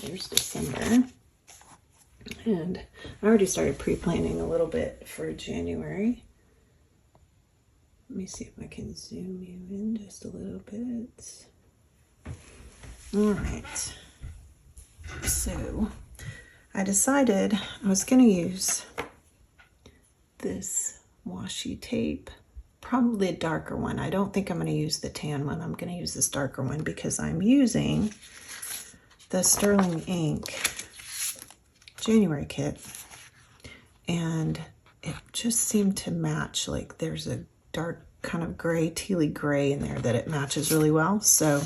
There's December. And I already started pre-planning a little bit for January. Let me see if I can zoom you in just a little bit. All right. So I decided I was going to use this washi tape, probably a darker one. I don't think I'm going to use the tan one. I'm going to use this darker one because I'm using the Sterling Ink January kit, and it just seemed to match. Like there's a dark kind of gray, tealy gray in there that it matches really well. So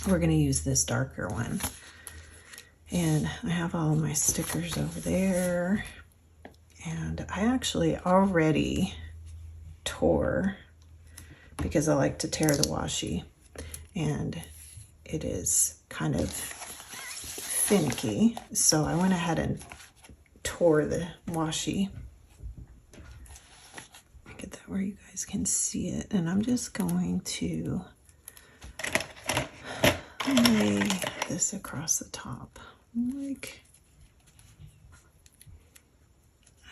we're going to use this darker one. And I have all my stickers over there. And I actually already tore, because I like to tear the washi, and it is kind of finicky. So I went ahead and tore the washi. Get that where you guys can see it. And I'm just going to lay this across the top like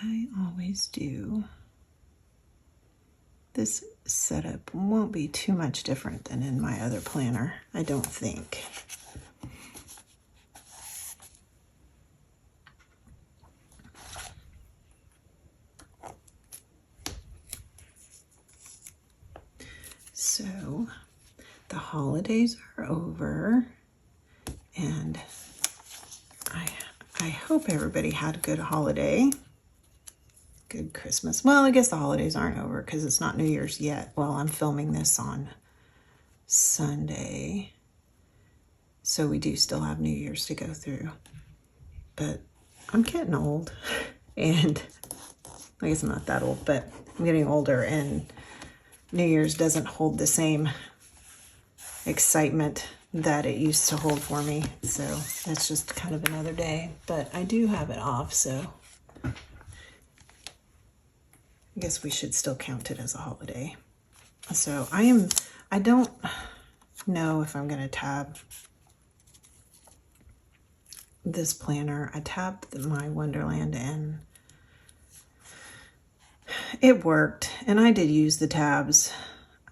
I always do. This setup won't be too much different than in my other planner, I don't think. So the holidays are over, and I hope everybody had a good holiday, good Christmas. Well, I guess the holidays aren't over because it's not New Year's yet. Well, I'm filming this on Sunday, so we do still have New Year's to go through. But I'm getting old, and I guess I'm not that old, but I'm getting older, and New Year's doesn't hold the same excitement that it used to hold for me. So that's just kind of another day, but I do have it off, so I guess we should still count it as a holiday. So I don't know if I'm going to tab this planner. I tabbed my Wonderland and it worked, and I did use the tabs.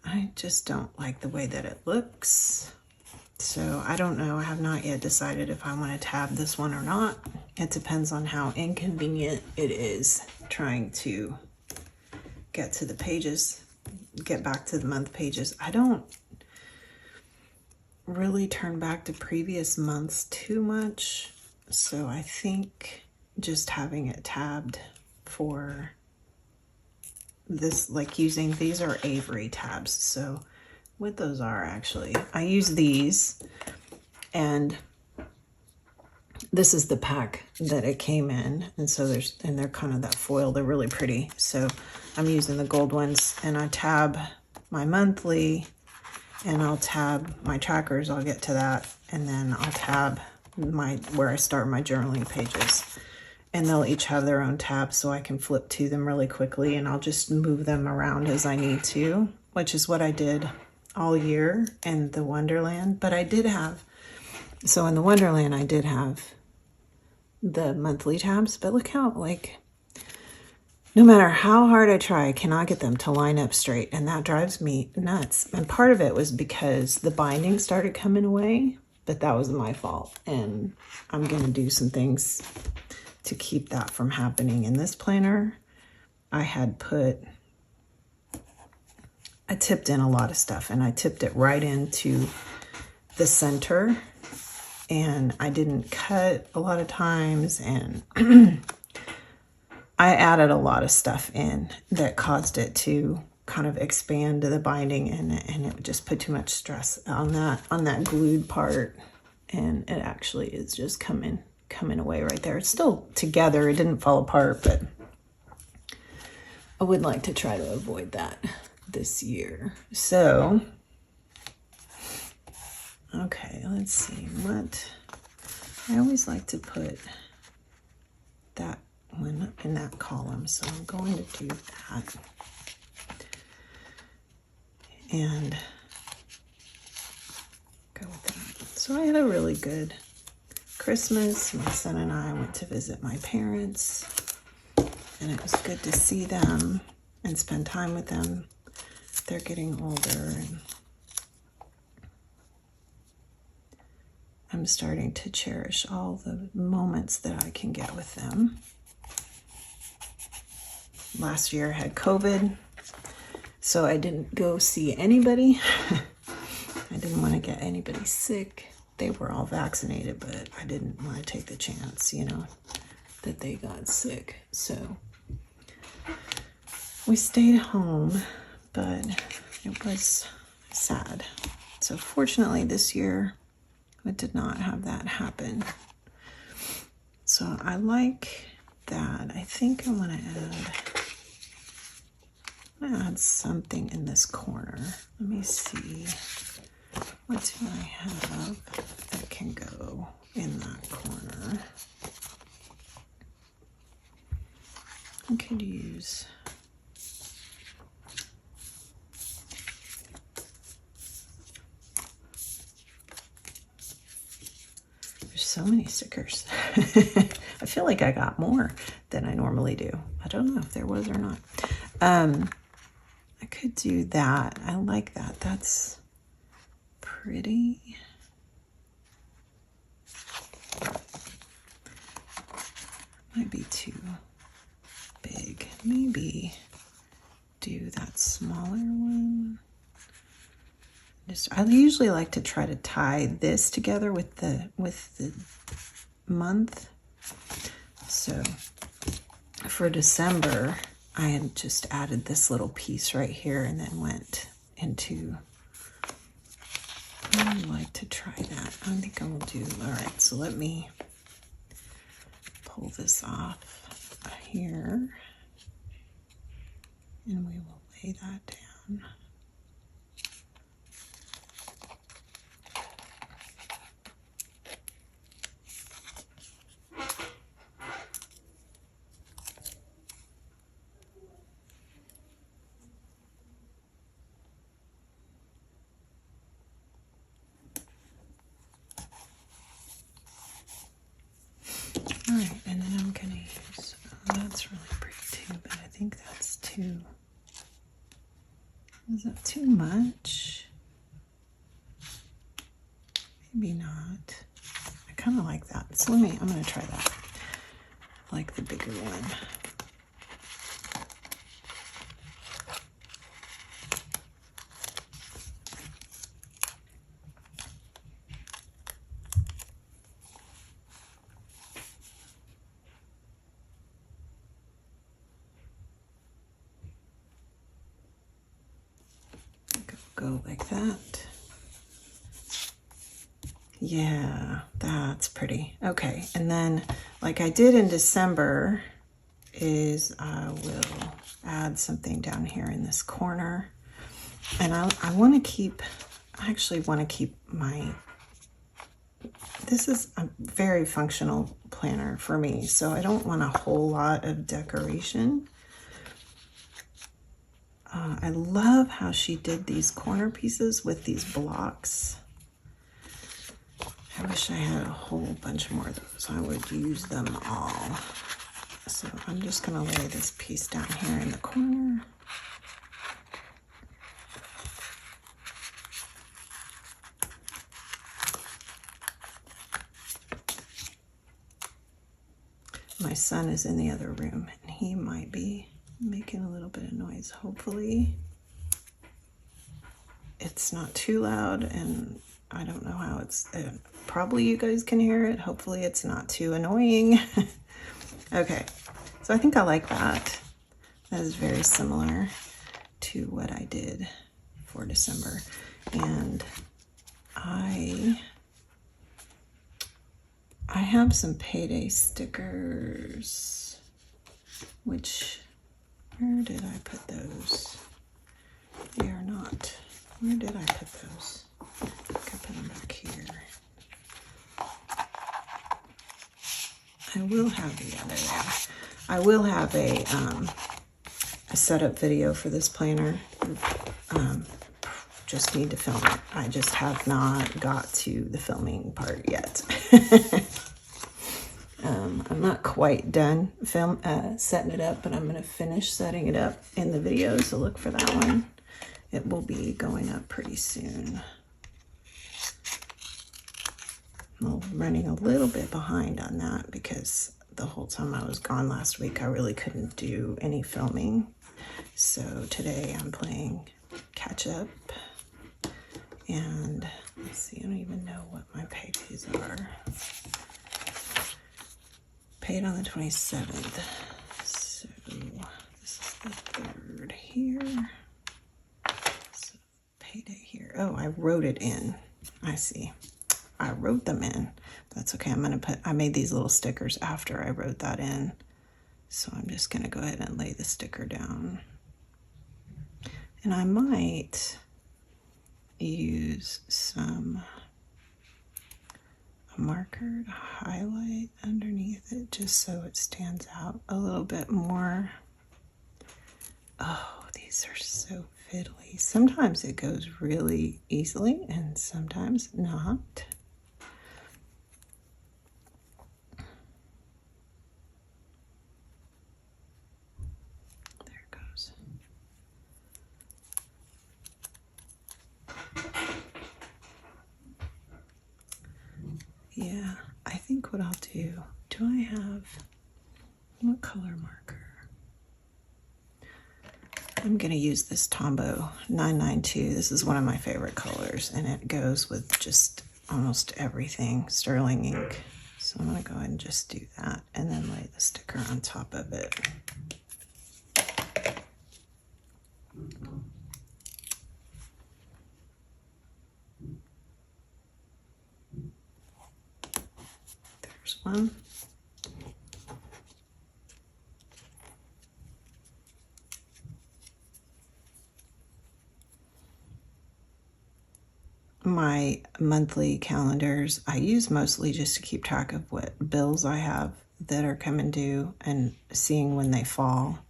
I just don't like the way that it looks. So I don't know. I have not yet decided if I want to tab this one or not. It depends on how inconvenient it is trying to get to the pages, get back to the month pages. I don't really turn back to previous months too much. So I think just having it tabbed for this, like using, these are Avery tabs. So what those are, actually, I use these, and this is the pack that it came in, and so they're kind of that foil, they're really pretty. So I'm using the gold ones, and I tab my monthly, and I'll tab my trackers, I'll get to that, and then I'll tab where I start my journaling pages, and they'll each have their own tabs, so I can flip to them really quickly, and I'll just move them around as I need to, which is what I did all year in the Wonderland. But I did have, so in the Wonderland I did have the monthly tabs, but look how, like, no matter how hard I try, I cannot get them to line up straight, and that drives me nuts. And part of it was because the binding started coming away, but that was my fault, and I'm gonna do some things to keep that from happening in this planner. I tipped in a lot of stuff, and I tipped it right into the center, and I didn't cut a lot of times, and I added a lot of stuff in that caused it to kind of expand the binding, and it just put too much stress on that glued part, and it actually is just coming away right there. It's still together, it didn't fall apart, but I would like to try to avoid that this year. So, okay, let's see what, I always like to put that one in that column, so I'm going to do that. And go with that. So I had a really good Christmas. My son and I went to visit my parents, and it was good to see them and spend time with them. They're getting older, and I'm starting to cherish all the moments that I can get with them. Last year I had COVID, so I didn't go see anybody. I didn't want to get anybody sick. They were all vaccinated, but I didn't want to take the chance, you know, that they got sick. So we stayed home, but it was sad. So fortunately this year it did not have that happen. So I like that. I think I want to add something in this corner. Let me see. What do I have that can go in that corner? I could use so many stickers. I feel like I got more than I normally do. I don't know if there was or not. I could do that. I like that. That's pretty. Might be too big. Maybe do that smaller one. I usually like to try to tie this together with the month. So for December, I had just added this little piece right here and then went into, I would like to try that. I think I will do, all right, so let me pull this off here and we will lay that down. All right, and then I'm gonna use, that's really pretty too, but I think that's too, is that too much? Maybe not. I kind of like that. So I'm gonna try that. I like the bigger one. Go like that. Yeah, that's pretty. Okay, and then like I did in December is I will add something down here in this corner. And I want to keep, I actually want to keep my, this is a very functional planner for me, so I don't want a whole lot of decoration. I love how she did these corner pieces with these blocks. I wish I had a whole bunch more of those. I would use them all. So I'm just going to lay this piece down here in the corner. My son is in the other room and he might be making a little bit of noise. Hopefully it's not too loud, and I don't know how it's, probably you guys can hear it. Hopefully it's not too annoying. Okay, so I think I like that. That is very similar to what I did for December. And I have some payday stickers, which, where did I put those? They are not. Where did I put those? I think I put them back here. I will have the other there. I will have a setup video for this planner. Just need to film it. I just have not got to the filming part yet. quite done setting it up, but I'm going to finish setting it up in the video, so look for that one. It will be going up pretty soon. I'm running a little bit behind on that because the whole time I was gone last week, I really couldn't do any filming. So today I'm playing catch up. And let's see, I don't even know what my pay days are. Paid on the 27th. So this is the 3rd here. So payday here. Oh, I wrote it in. I see. I wrote them in. That's okay. I made these little stickers after I wrote that in. So I'm just gonna go ahead and lay the sticker down. And I might use a marker to highlight underneath it just so it stands out a little bit more. Oh, these are so fiddly. Sometimes it goes really easily and sometimes not. There it goes. Yeah, I think what I'll do I have, what color marker? I'm gonna use this Tombow 992. This is one of my favorite colors and it goes with just almost everything, sterling ink. So I'm gonna go ahead and just do that and then lay the sticker on top of it. There's one. My monthly calendars, I use mostly just to keep track of what bills I have that are coming due and seeing when they fall.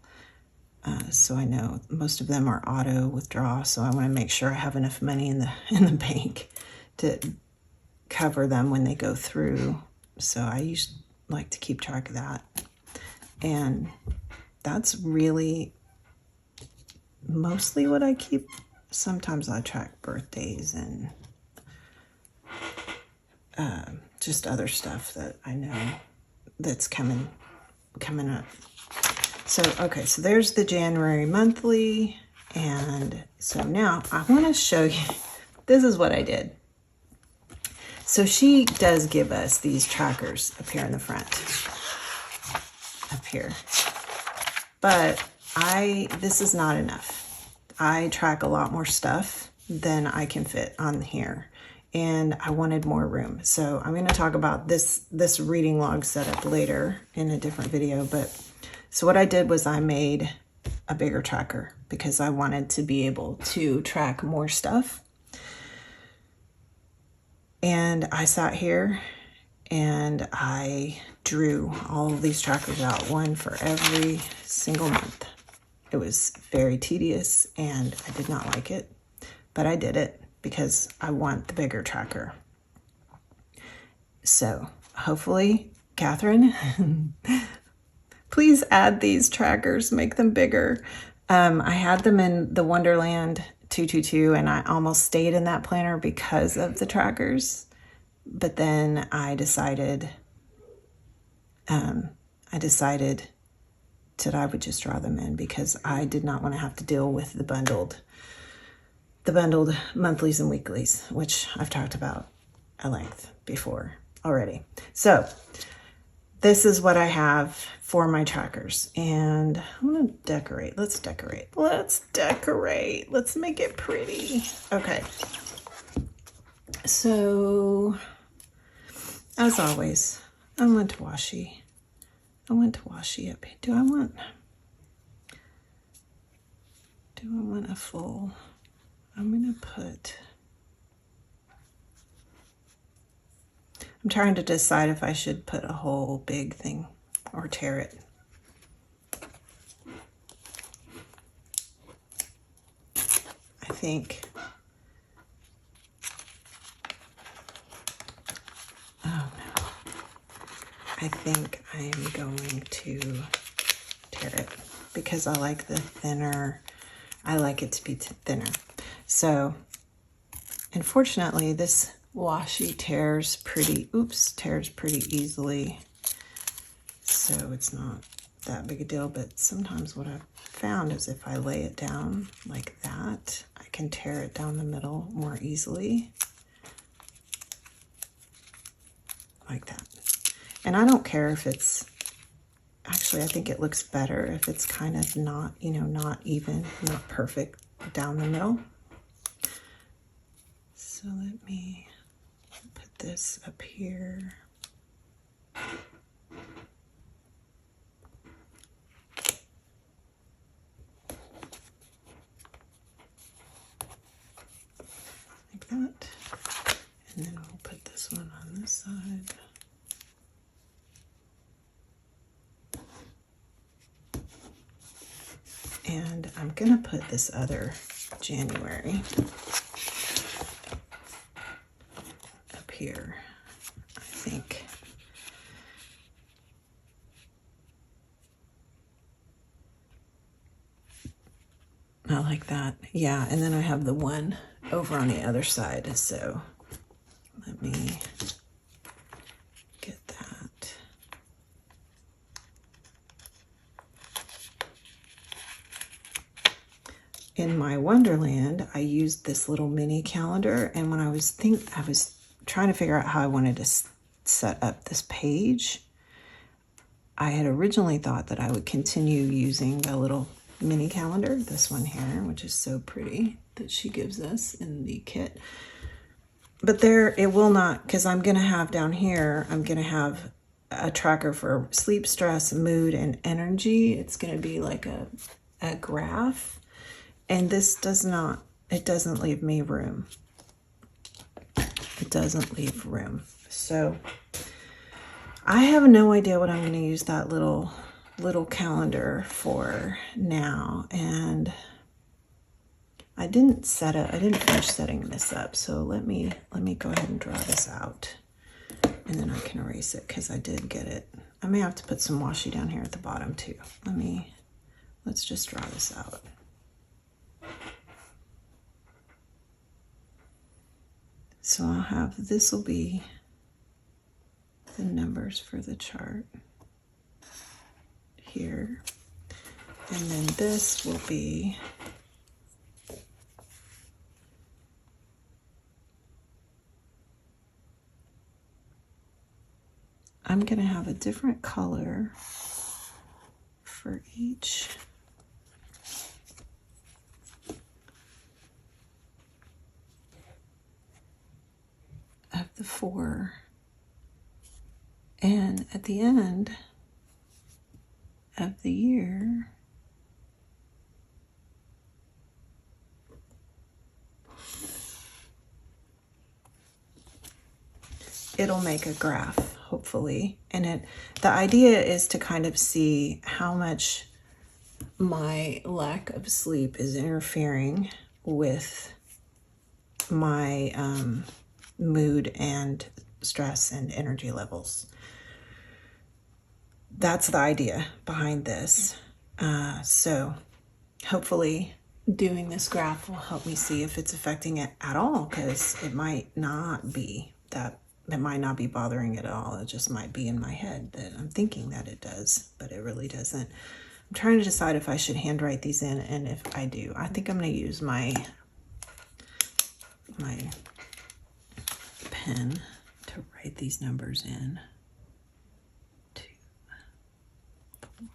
So I know most of them are auto withdrawal, so I want to make sure I have enough money in the bank to cover them when they go through. So I usually like to keep track of that. And that's really mostly what I keep. Sometimes I track birthdays and just other stuff that I know that's coming up. So, okay, so there's the January monthly. And so now I want to show you, this is what I did. So she does give us these trackers up here in the front, up here. But this is not enough. I track a lot more stuff than I can fit on here. And I wanted more room. So I'm going to talk about this reading log setup later in a different video. But so what I did was I made a bigger tracker because I wanted to be able to track more stuff. And I sat here and I drew all of these trackers out, one for every single month. It was very tedious and I did not like it, but I did it because I want the bigger tracker. So hopefully, Catherine, please add these trackers, make them bigger. I had them in the Wonderland 222 and I almost stayed in that planner because of the trackers. But then I decided that I would just draw them in because I did not want to have to deal with the bundled monthlies and weeklies, which I've talked about at length before already. So this is what I have for my trackers, and I'm gonna decorate. Let's decorate. Let's make it pretty. Okay. So as always, I went to washi up here. Do I want a full? I'm trying to decide if I should put a whole big thing or tear it. I think, oh no. I think I am going to tear it because I like the thinner. I like it to be thinner. So, unfortunately, this washi tears pretty easily. So it's not that big a deal, but sometimes what I've found is if I lay it down like that, I can tear it down the middle more easily. Like that. And I don't care if it's, actually I think it looks better if it's kind of not, you know, not even, not perfect down the middle. So let me put this up here. Like that. And then we'll put this one on this side. And I'm gonna put this other January up here, I think. I like that. Yeah, and then I have the one over on the other side, so let me get that. In my Wonderland, I used this little mini calendar, and when I was trying to figure out how I wanted to set up this page, I had originally thought that I would continue using the little mini calendar, this one here, which is so pretty that she gives us in the kit. But there, it will not, because I'm going to have down here, I'm going to have a tracker for sleep, stress, mood, and energy. It's going to be like a graph. And this does not, it doesn't leave me room. It doesn't leave room. So I have no idea what I'm going to use that little calendar for now. And I didn't finish setting this up. So let me go ahead and draw this out. And then I can erase it because I did get it. I may have to put some washi down here at the bottom too. Let's just draw this out. So I'll have, this will be the numbers for the chart here. And then this will be I'm going to have a different color for each. Of the 4, and at the end of the year, it'll make a graph, hopefully. And the idea is to kind of see how much my lack of sleep is interfering with my mood and stress and energy levels. That's the idea behind this. So hopefully doing this graph will help me see if it's affecting it at all, because it might not be that, it might not be bothering it at all. It just might be in my head that I'm thinking that it does, but it really doesn't. I'm trying to decide if I should handwrite these in, and if I do, I think I'm going to use my pen to write these numbers in. 2, 4,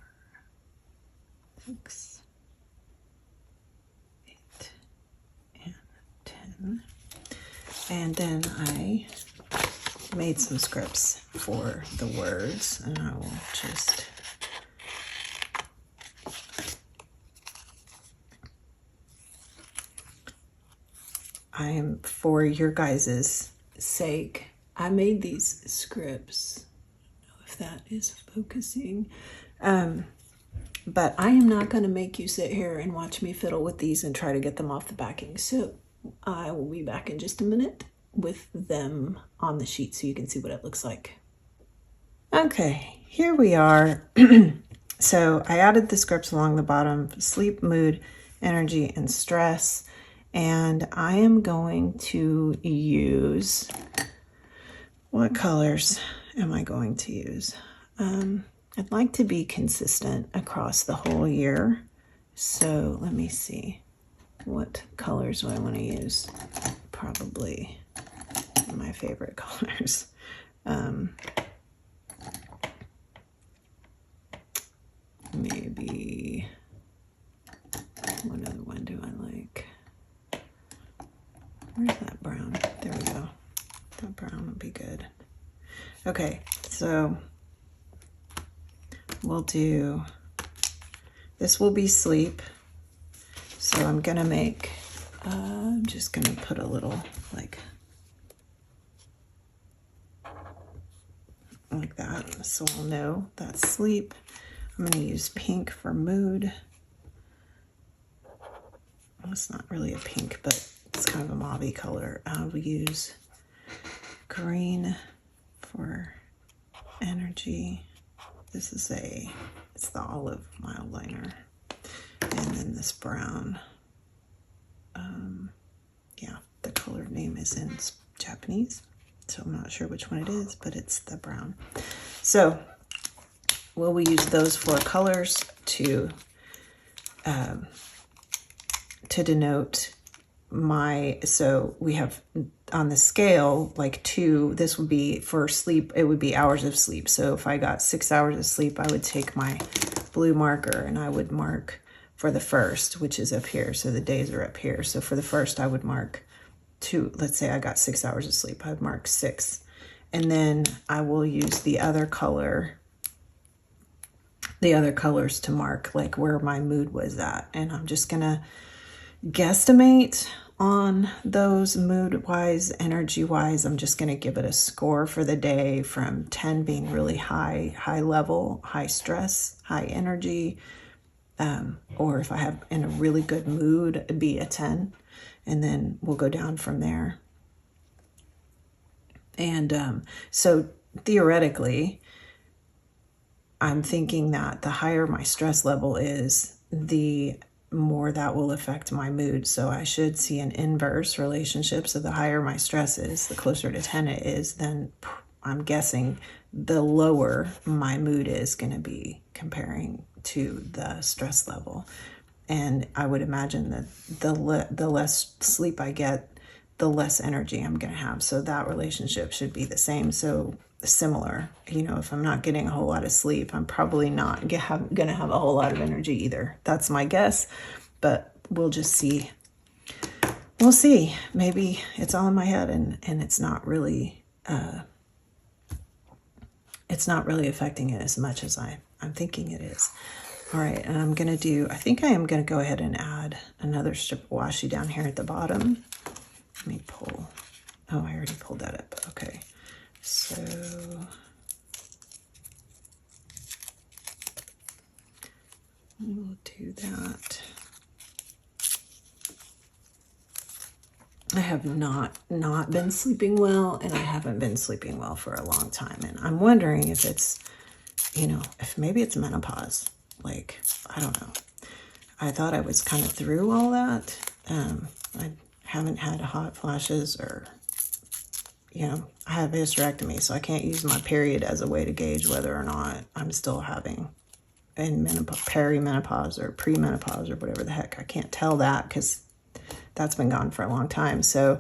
6, 8, and 10. And then I made some scripts for the words, and I will just for your guys's sake, I made these scripts. I don't know if that is focusing. But I am not going to make you sit here and watch me fiddle with these and try to get them off the backing. So I will be back in just a minute with them on the sheet so you can see what it looks like. Okay, here we are. So I added the scripts along the bottom: sleep, mood, energy, and stress. And I am going to use, what colors am I going to use? I'd like to be consistent across the whole year. So let me see. What colors do I want to use? Probably my favorite colors. Maybe, what other one do I like? Where's that brown? There we go. That brown would be good. Okay, so we'll do, this will be sleep. So I'm gonna make, I'm just gonna put a little like that, so I'll know that's sleep. I'm gonna use pink for mood. Well, it's not really a pink, but it's kind of a mauve color. I'll use green for energy. This is it's the olive mild liner. And then this brown, yeah, the color name is in Japanese, so I'm not sure which one it is, but it's the brown. So will we use those four colors to denote my, so we have on the scale, like 2, this would be for sleep, it would be hours of sleep. So if I got 6 hours of sleep, I would take my blue marker and I would mark for the first, which is up here. So the days are up here. So for the first, I would mark 2. Let's say I got 6 hours of sleep. I would mark 6. And then I will use the other color, the other colors to mark like where my mood was at. And I'm just going to guesstimate on those mood-wise, energy-wise. I'm just going to give it a score for the day from 10 being really high level, high stress, high energy. Or if I have in a really good mood, it'd be a 10, and then we'll go down from there. And so theoretically, I'm thinking that the higher my stress level is, the more that will affect my mood. So I should see an inverse relationship. So the higher my stress is, the closer to 10 it is, then I'm guessing the lower my mood is going to be comparing to the stress level. And I would imagine that the less sleep I get, the less energy I'm going to have. So that relationship should be the same. So similar, you know, if I'm not getting a whole lot of sleep, I'm probably not going to have a whole lot of energy either. That's my guess, but we'll just see. We'll see. Maybe it's all in my head and it's not really affecting it as much as I'm thinking it is. All right, and I'm gonna do, I think I am gonna go ahead and add another strip of washi down here at the bottom. Let me pull, oh, I already pulled that up. Okay, so we'll do that. I have not been sleeping well, and I haven't been sleeping well for a long time. And I'm wondering if it's, you know, if maybe it's menopause. Like, I don't know. I thought I was kind of through all that. I haven't had hot flashes or, you know, I have a hysterectomy, so I can't use my period as a way to gauge whether or not I'm still having in perimenopause or premenopause or whatever the heck. I can't tell that because that's been gone for a long time. So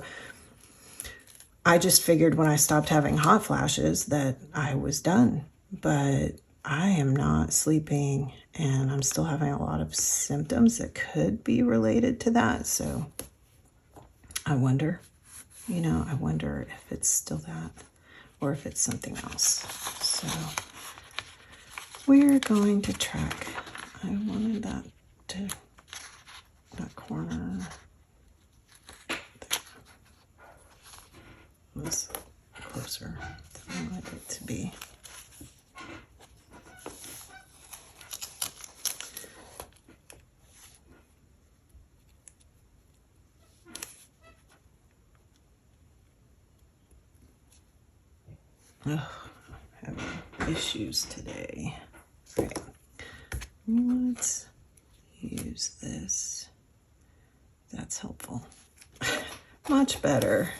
I just figured when I stopped having hot flashes that I was done. But I am not sleeping and I'm still having a lot of symptoms that could be related to that. So I wonder, you know, I wonder if it's still that or if it's something else. So we're going to track. I wanted that to, that corner was closer than I wanted it to be. Oh, heavy. issues today. All right, let's use this. That's helpful. Much better.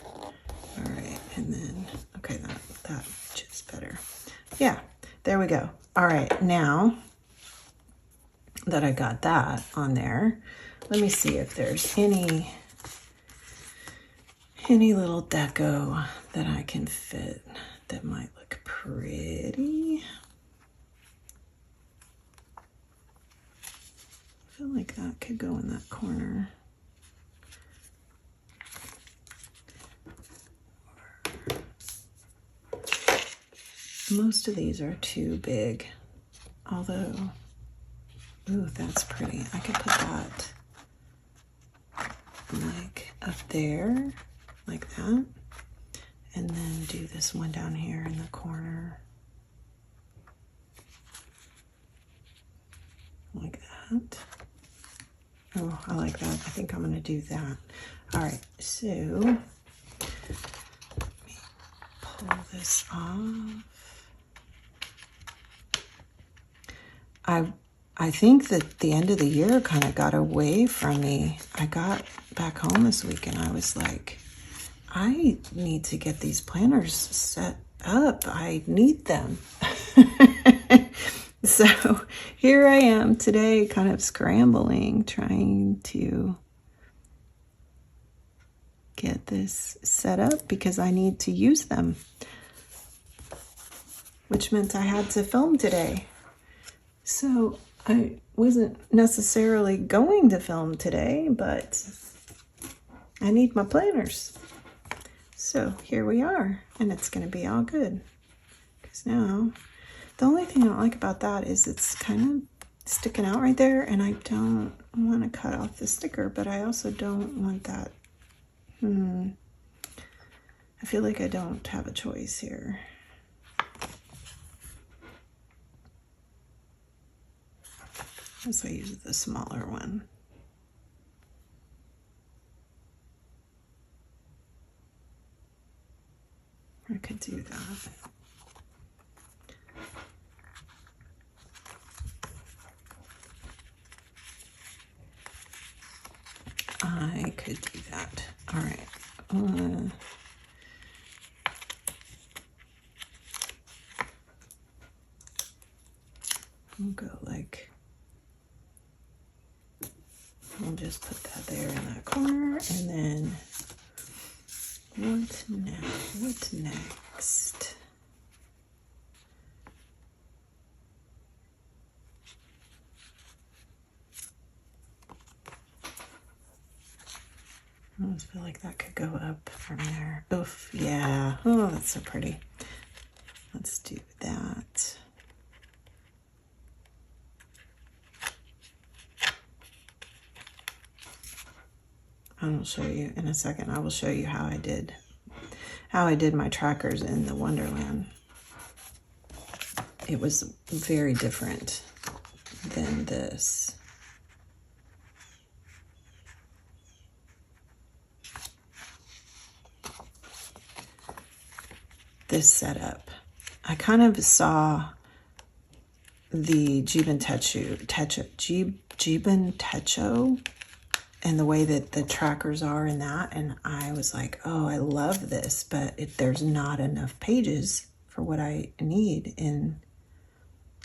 All right, and then, okay, that just better. Yeah, there we go. All right, now that I got that on there, let me see if there's any little deco that I can fit that might look pretty. I feel like that could go in that corner. Most of these are too big, although, ooh, that's pretty. I could put that like up there, like that, and then do this one down here in the corner, like that. Oh, I like that. I think I'm gonna do that. All right, so let me pull this off. I think that the end of the year kind of got away from me. I got back home this week and I was like, I need to get these planners set up. I need them. So here I am today, kind of scrambling, trying to get this set up because I need to use them, which meant I had to film today. So I wasn't necessarily going to film today, but I need my planners. So here we are, and it's going to be all good. Because now, the only thing I don't like about that is it's kind of sticking out right there, and I don't want to cut off the sticker, but I also don't want that. I feel like I don't have a choice here. So I use the smaller one. I could do that. I could do that. All right. We'll go like, we'll just put that there in that corner, and then what next? I almost feel like that could go up from there. Oof, yeah. Oh, that's so pretty. Let's do that. I will show you in a second. I will show you how I did my trackers in the Wonderland. It was very different than this. This setup. I kind of saw the Jibun Techo and the way that the trackers are in that, and I was like, oh, I love this, but there's not enough pages for what I need in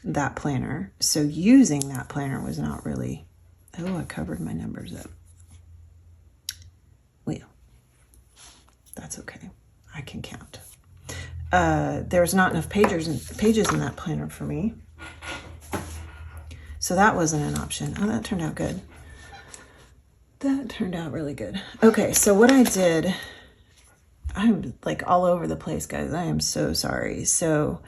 that planner. So using that planner was not really, oh, I covered my numbers up. Well, that's okay. I can count. There's not enough pages in that planner for me. So that wasn't an option. Oh, that turned out good. That turned out really good. Okay, so what I did, I'm like all over the place, guys. I am so sorry. So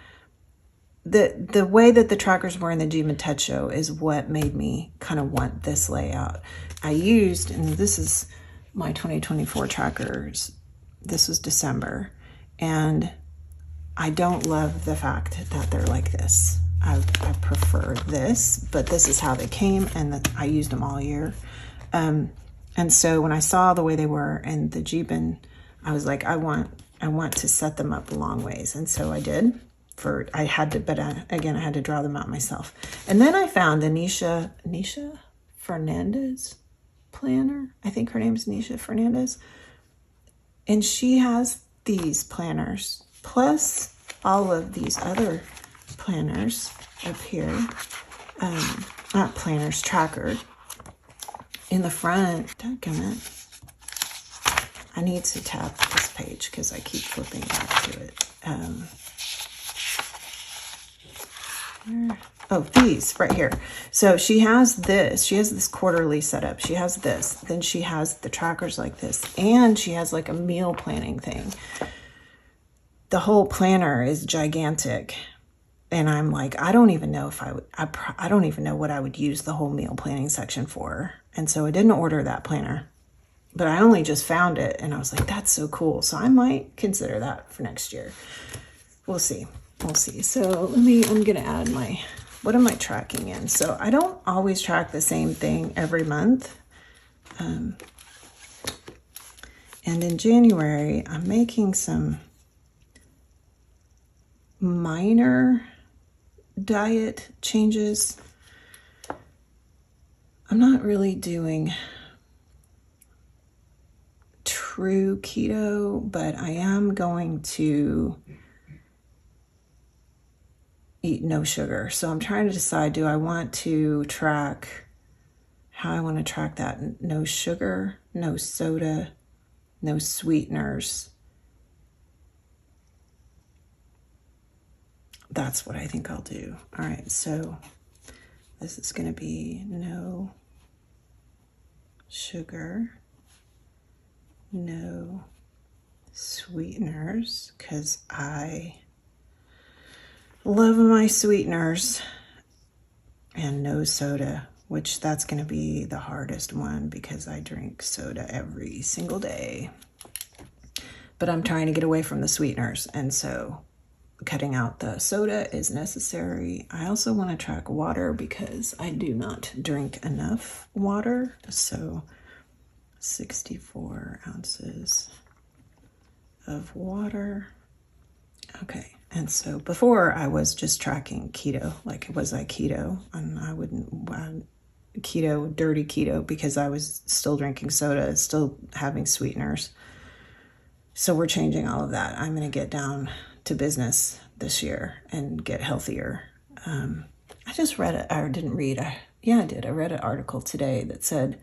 the way that the trackers were in the Jibun Techo is what made me kind of want this layout. I used, and this is my 2024 trackers. This was December, and I don't love the fact that they're like this. I prefer this, but this is how they came, and I used them all year. And so when I saw the way they were in the Jibun, I was like, I want to set them up long ways. And so I did. I had to, but again, I had to draw them out myself. And then I found the Nisha Fernandez planner. I think her name is Nisha Fernandez. And she has these planners, plus all of these other planners up here. Not planners, tracker. In the front, dadgummit. I need to tap this page because I keep flipping back to it. Oh, these right here. So she has this. She has this quarterly setup. She has this. Then she has the trackers like this. And she has like a meal planning thing. The whole planner is gigantic. And I'm like, I don't even know if I don't even know what I would use the whole meal planning section for. And so I didn't order that planner. But I only just found it. And I was like, that's so cool. So I might consider that for next year. We'll see. We'll see. So I'm going to add what am I tracking in? So I don't always track the same thing every month. And in January, I'm making some minor diet changes. I'm not really doing true keto, but I am going to eat no sugar. So I'm trying to decide, do I want to track how I want to track that? No sugar, no soda, no sweeteners. That's what I think I'll do. All right, so this is going to be no sugar, no sweeteners, because I love my sweeteners, and no soda, which that's going to be the hardest one because I drink soda every single day. But I'm trying to get away from the sweeteners, and so cutting out the soda is necessary. I also want to track water because I do not drink enough water. So 64 ounces of water. Okay. And so before I was just tracking keto, like was I keto? And I wouldn't keto, dirty keto, because I was still drinking soda, still having sweeteners. So we're changing all of that. I'm going to get down to business this year and get healthier. I just read it, or didn't read. I did. I read an article today that said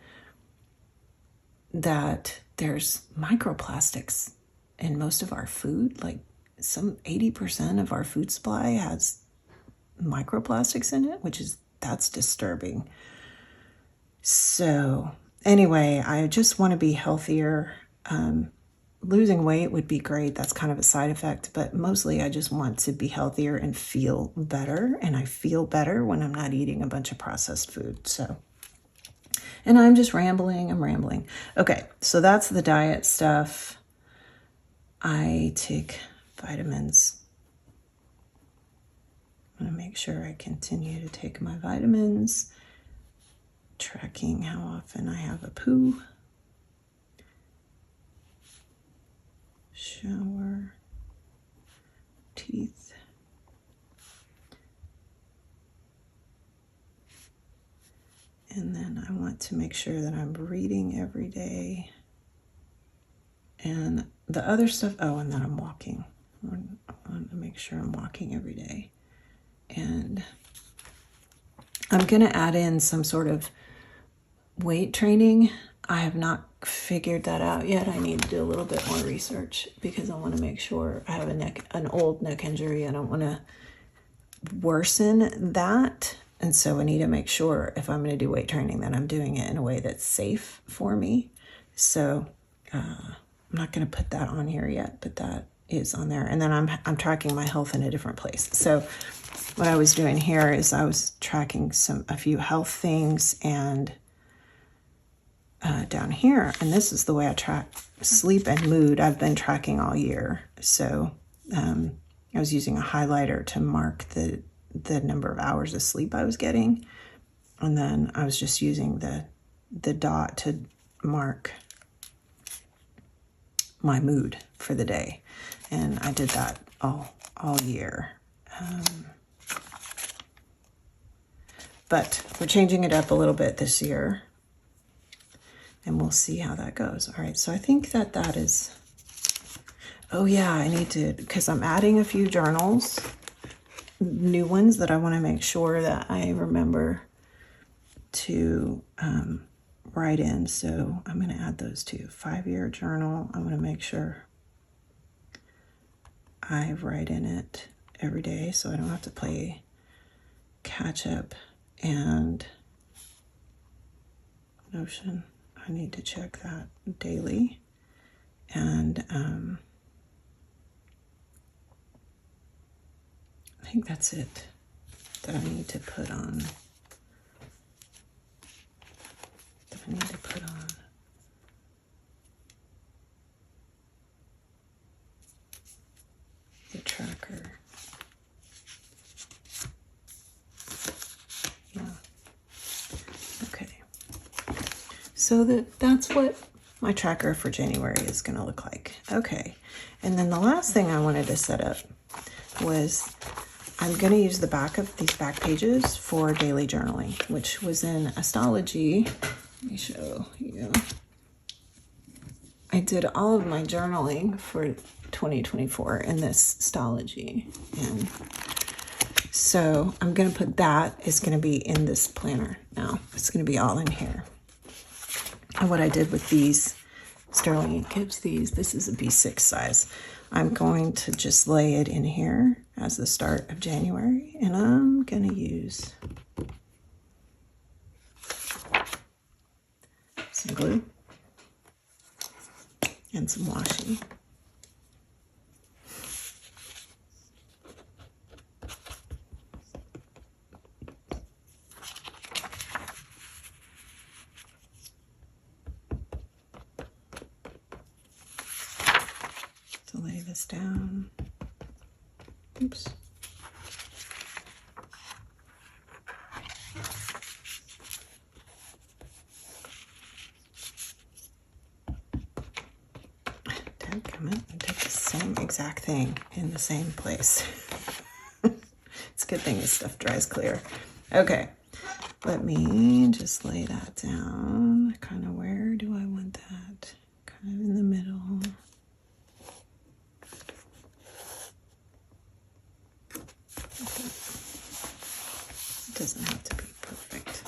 that there's microplastics in most of our food. Like some 80% of our food supply has microplastics in it, that's disturbing. So anyway, I just want to be healthier. Losing weight would be great. That's kind of a side effect, but mostly I just want to be healthier and feel better. And I feel better when I'm not eating a bunch of processed food. So, and I'm just rambling. I'm rambling. Okay. So that's the diet stuff. I take vitamins. I'm going to make sure I continue to take my vitamins, tracking how often I have a poo. Shower, teeth, and then I want to make sure that I'm reading every day, and the other stuff, and then I'm walking. I want to make sure I'm walking every day, and I'm going to add in some sort of weight training. I have not figured that out yet. I need to do a little bit more research because I want to make sure. I have an old neck injury. I don't want to worsen that. And so I need to make sure if I'm going to do weight training that I'm doing it in a way that's safe for me. So I'm not going to put that on here yet, but that is on there. And then I'm tracking my health in a different place. So what I was doing here is I was tracking a few health things, and down here, and this is the way I track sleep and mood. I've been tracking all year. So I was using a highlighter to mark the number of hours of sleep I was getting. And then I was just using the dot to mark my mood for the day. And I did that all year. But we're changing it up a little bit this year, and we'll see how that goes. All right, so I think that that is, oh yeah, I need to, because I'm adding a few journals, new ones that I want to make sure that I remember to write in. So I'm going to add those too. 5-year journal. I'm going to make sure I write in it every day so I don't have to play catch up. And Notion, I need to check that daily. And I think that's it that I need to put on. The tracker. Yeah. Okay. So that's what my tracker for January is going to look like. Okay. And then the last thing I wanted to set up was I'm going to use the back of these back pages for daily journaling, which was in Astrology. Let me show you. I did all of my journaling for 2024 in this Astrology. And so I'm going to put that is going to be in this planner now. It's going to be all in here. And what I did with these, Sterling gives these, this is a B6 size. I'm going to just lay it in here as the start of January, and I'm going to use some glue and some washi. To lay this down. Oops. Come in and take the same exact thing in the same place. It's a good thing this stuff dries clear. Okay, let me just lay that down. Kind of where do I want that? Kind of in the middle. It doesn't have to be perfect.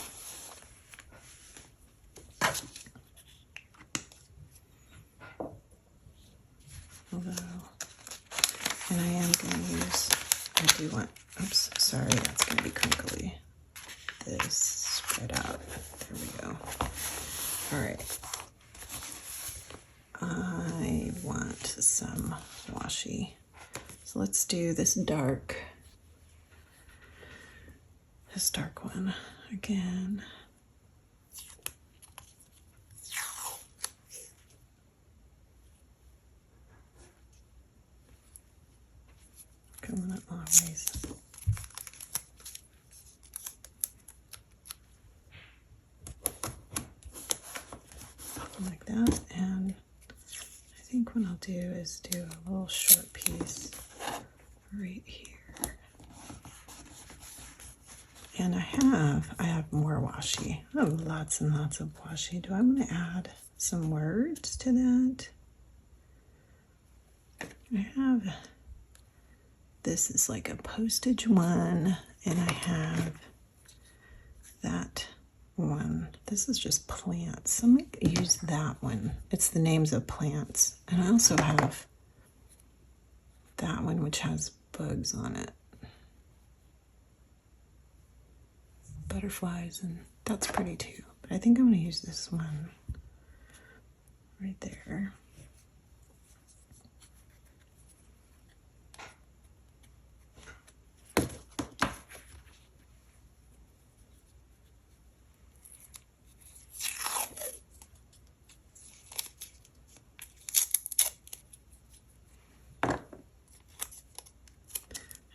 Although, and I am going to use, I do want, oops, sorry, that's going to be crinkly. This spread out. There we go. All right. I want some washi. So let's do this dark one again. Going up long ways. Like that, and I think what I'll do is do a little short piece right here. And I have more washi. I have lots and lots of washi. Do I want to add some words to that? I have, this is like a postage one, and I have that one. This is just plants. I'm going to use that one. It's the names of plants. And I also have that one, which has bugs on it. Butterflies, and that's pretty too. But I think I'm going to use this one right there.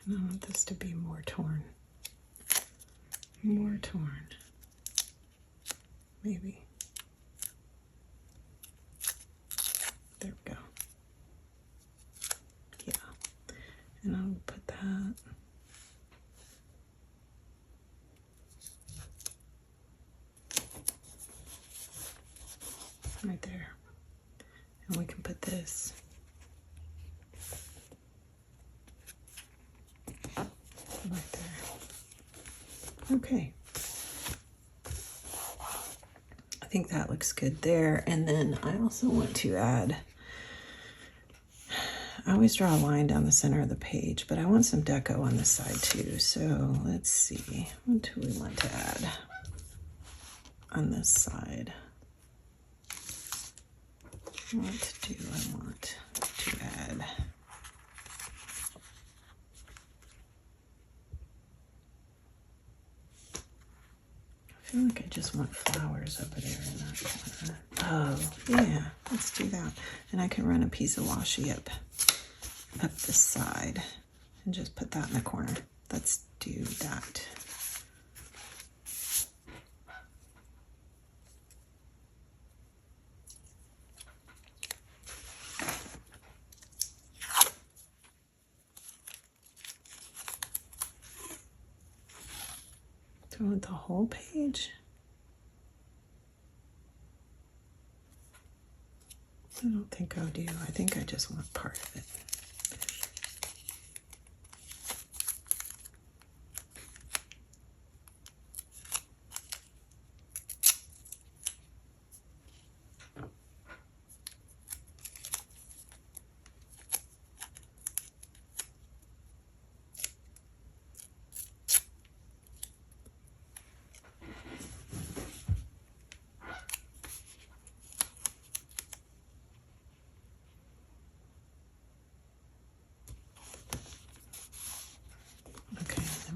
And I want this to be more torn. More torn. Maybe. There we go. Yeah. And I'll put that right there. And we can put this right there. Okay. I think that looks good there. And then I also want to add, I always draw a line down the center of the page, but I want some deco on this side too. So let's see, what do we want to add on this side? What do I want to add? I feel like I just want flowers over there in that corner. Oh, yeah, let's do that. And I can run a piece of washi up the side and just put that in the corner. Let's do that. Do I want the whole page? I don't think I do. I think I just want part of it.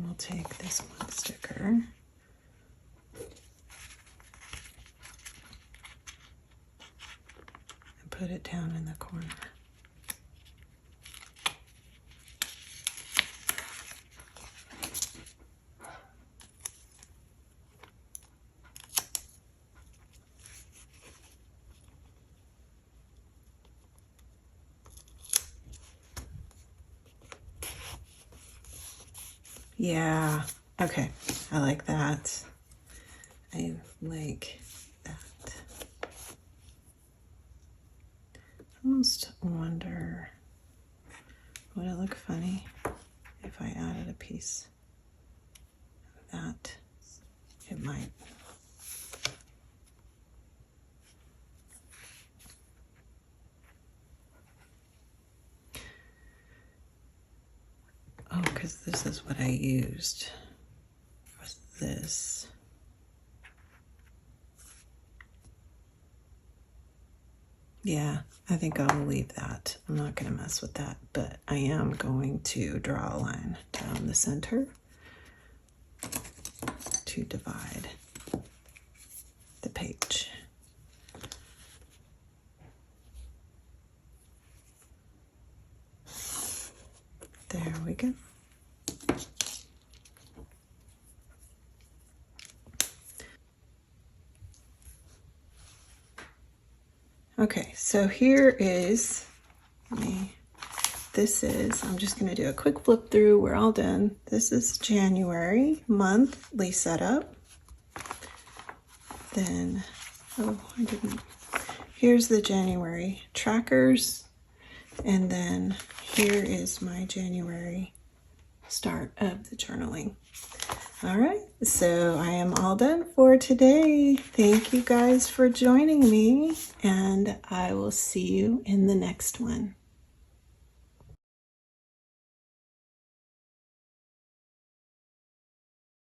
We'll take this one sticker and put it down in the corner. Yeah, okay, I like that. I like that. I almost wonder, would it look funny if I added a piece of that? It might. Oh, because this is what I used. Was this. Yeah, I think I'll leave that. I'm not going to mess with that, but I am going to draw a line down the center to divide the page. There we go. Okay, so here is this is, I'm just going to do a quick flip through. We're all done. This is January monthly setup. Then, oh, I didn't. Here's the January trackers. And then here is my January start of the journaling. All right, so I am all done for today. Thank you guys for joining me, and I will see you in the next one.